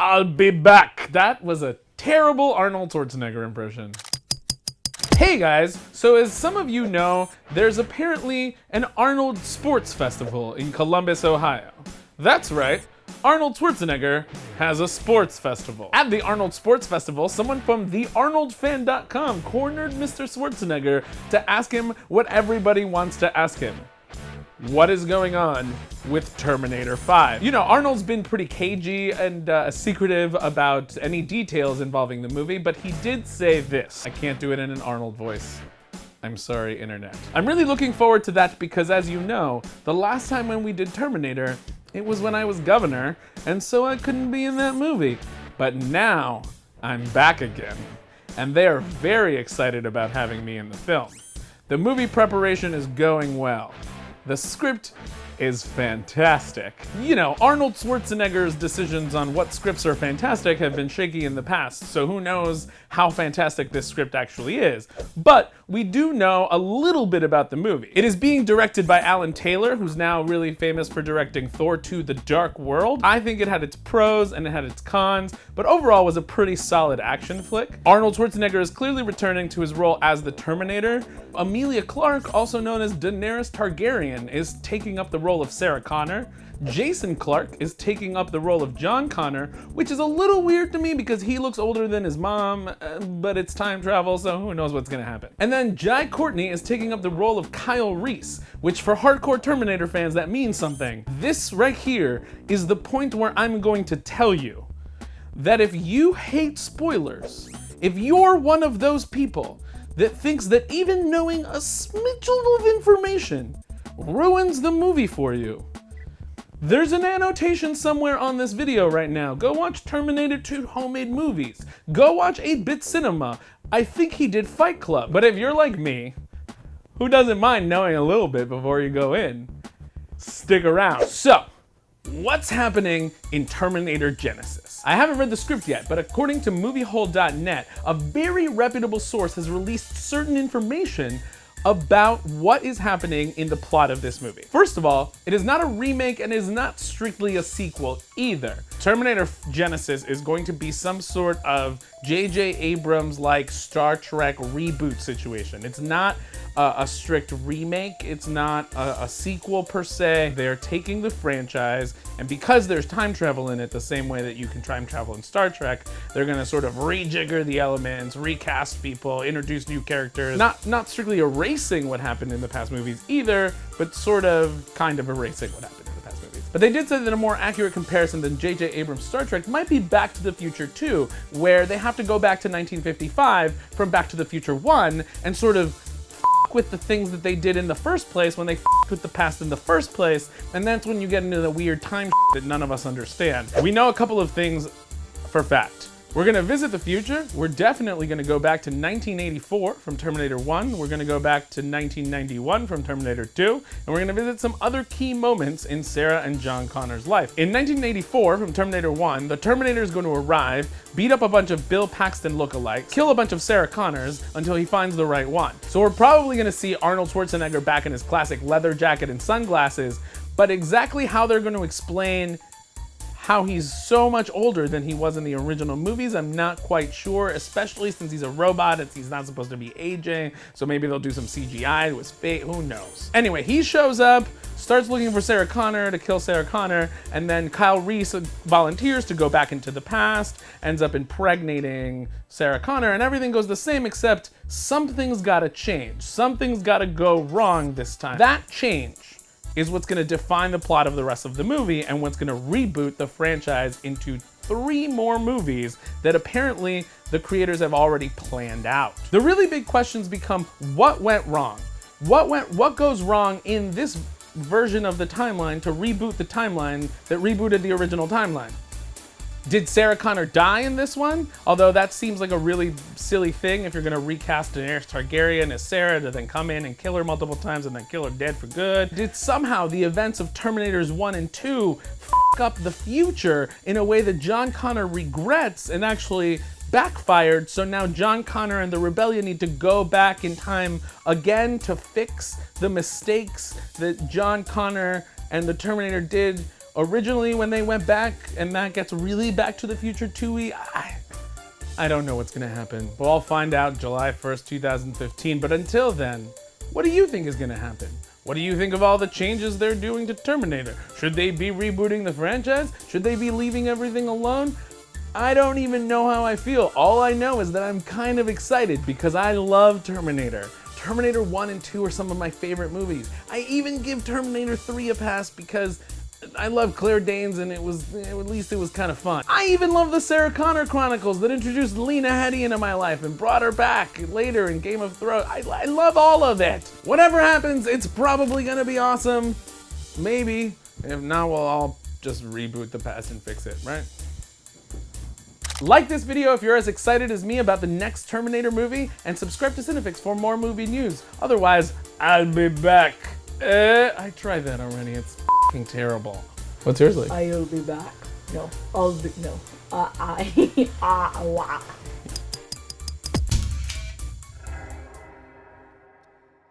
I'll be back. That was a terrible Arnold Schwarzenegger impression. Hey guys, so as some of you know, there's apparently an Arnold Sports Festival in Columbus, Ohio. That's right, Arnold Schwarzenegger has a sports festival. At the Arnold Sports Festival, someone from thearnoldfan.com cornered Mr. Schwarzenegger to ask him what everybody wants to ask him. What is going on with Terminator 5? You know, Arnold's been pretty cagey and secretive about any details involving the movie, but he did say this. I can't do it in an Arnold voice. I'm sorry, internet. I'm really looking forward to that because, as you know, the last time when we did Terminator, it was when I was governor, and so I couldn't be in that movie. But now, I'm back again, and they are very excited about having me in the film. The movie preparation is going well. The script is fantastic. You know, Arnold Schwarzenegger's decisions on what scripts are fantastic have been shaky in the past, so who knows how fantastic this script actually is. But we do know a little bit about the movie. It is being directed by Alan Taylor, who's now really famous for directing Thor 2: The Dark World. I think it had its pros and it had its cons, but overall was a pretty solid action flick. Arnold Schwarzenegger is clearly returning to his role as the Terminator. Emilia Clarke, also known as Daenerys Targaryen, is taking up the role of Sarah Connor. Jason Clarke is taking up the role of John Connor, which is a little weird to me because he looks older than his mom, but it's time travel, so who knows what's gonna happen. And then Jai Courtney is taking up the role of Kyle Reese, which for hardcore Terminator fans, that means something. This right here is the point where I'm going to tell you that if you hate spoilers, if you're one of those people that thinks that even knowing a smidgen of information ruins the movie for you, there's an annotation somewhere on this video right now. Go watch Terminator 2 Homemade Movies. Go watch 8-Bit Cinema. I think he did Fight Club. But if you're like me, who doesn't mind knowing a little bit before you go in, stick around. So, what's happening in Terminator Genisys? I haven't read the script yet, but according to moviehole.net, a very reputable source has released certain information about what is happening in the plot of this movie. First of all, it is not a remake and is not strictly a sequel either. Terminator Genisys is going to be some sort of J.J. Abrams-like Star Trek reboot situation. It's not a strict remake, it's not a sequel per se. They're taking the franchise, and because there's time travel in it the same way that you can time travel in Star Trek, they're gonna sort of rejigger the elements, recast people, introduce new characters. Not strictly erasing what happened in the past movies either, but sort of kind of erasing what happened in the past movies. But they did say that a more accurate comparison than J.J. Abrams' Star Trek might be Back to the Future 2, where they have to go back to 1955 from Back to the Future 1 and sort of with the things that they did in the first place when they with the past in the first place, and that's when you get into the weird time that none of us understand. We know a couple of things for fact. We're gonna visit the future. We're definitely gonna go back to 1984 from Terminator 1. We're gonna go back to 1991 from Terminator 2. And we're gonna visit some other key moments in Sarah and John Connor's life. In 1984 from Terminator 1, the Terminator is going to arrive, beat up a bunch of Bill Paxton lookalikes, kill a bunch of Sarah Connors until he finds the right one. So we're probably gonna see Arnold Schwarzenegger back in his classic leather jacket and sunglasses, but exactly how they're gonna explain how he's so much older than he was in the original movies, I'm not quite sure, especially since he's a robot and he's not supposed to be aging, so maybe they'll do some CGI to his face, who knows. Anyway, he shows up, starts looking for Sarah Connor to kill Sarah Connor, and then Kyle Reese volunteers to go back into the past, ends up impregnating Sarah Connor, and everything goes the same except something's gotta change. Something's gotta go wrong this time. That change is what's gonna define the plot of the rest of the movie and what's gonna reboot the franchise into 3 more movies that apparently the creators have already planned out. The really big questions become, what went wrong? What goes wrong in this version of the timeline to reboot the timeline that rebooted the original timeline? Did Sarah Connor die in this one? Although that seems like a really silly thing if you're gonna recast Daenerys Targaryen as Sarah to then come in and kill her multiple times and then kill her dead for good. Did somehow the events of Terminators 1 and 2 f up the future in a way that John Connor regrets and actually backfired, so now John Connor and the rebellion need to go back in time again to fix the mistakes that John Connor and the Terminator did originally when they went back and that gets really Back to the Future 2-y, I don't know what's gonna happen. We'll all find out July 1st, 2015, but until then, what do you think is gonna happen? What do you think of all the changes they're doing to Terminator? Should they be rebooting the franchise? Should they be leaving everything alone? I don't even know how I feel. All I know is that I'm kind of excited because I love Terminator. Terminator 1 and 2 are some of my favorite movies. I even give Terminator 3 a pass because I love Claire Danes and at least it was kind of fun. I even love the Sarah Connor Chronicles that introduced Lena Headey into my life and brought her back later in Game of Thrones. I love all of it. Whatever happens, it's probably gonna be awesome. Maybe. If not, we'll all just reboot the past and fix it, right? Like this video if you're as excited as me about the next Terminator movie, and subscribe to CineFix for more movie news. Otherwise, I'll be back. I tried that already. It's f***ing terrible. What's yours like? I'll be back. No, I'll be, no.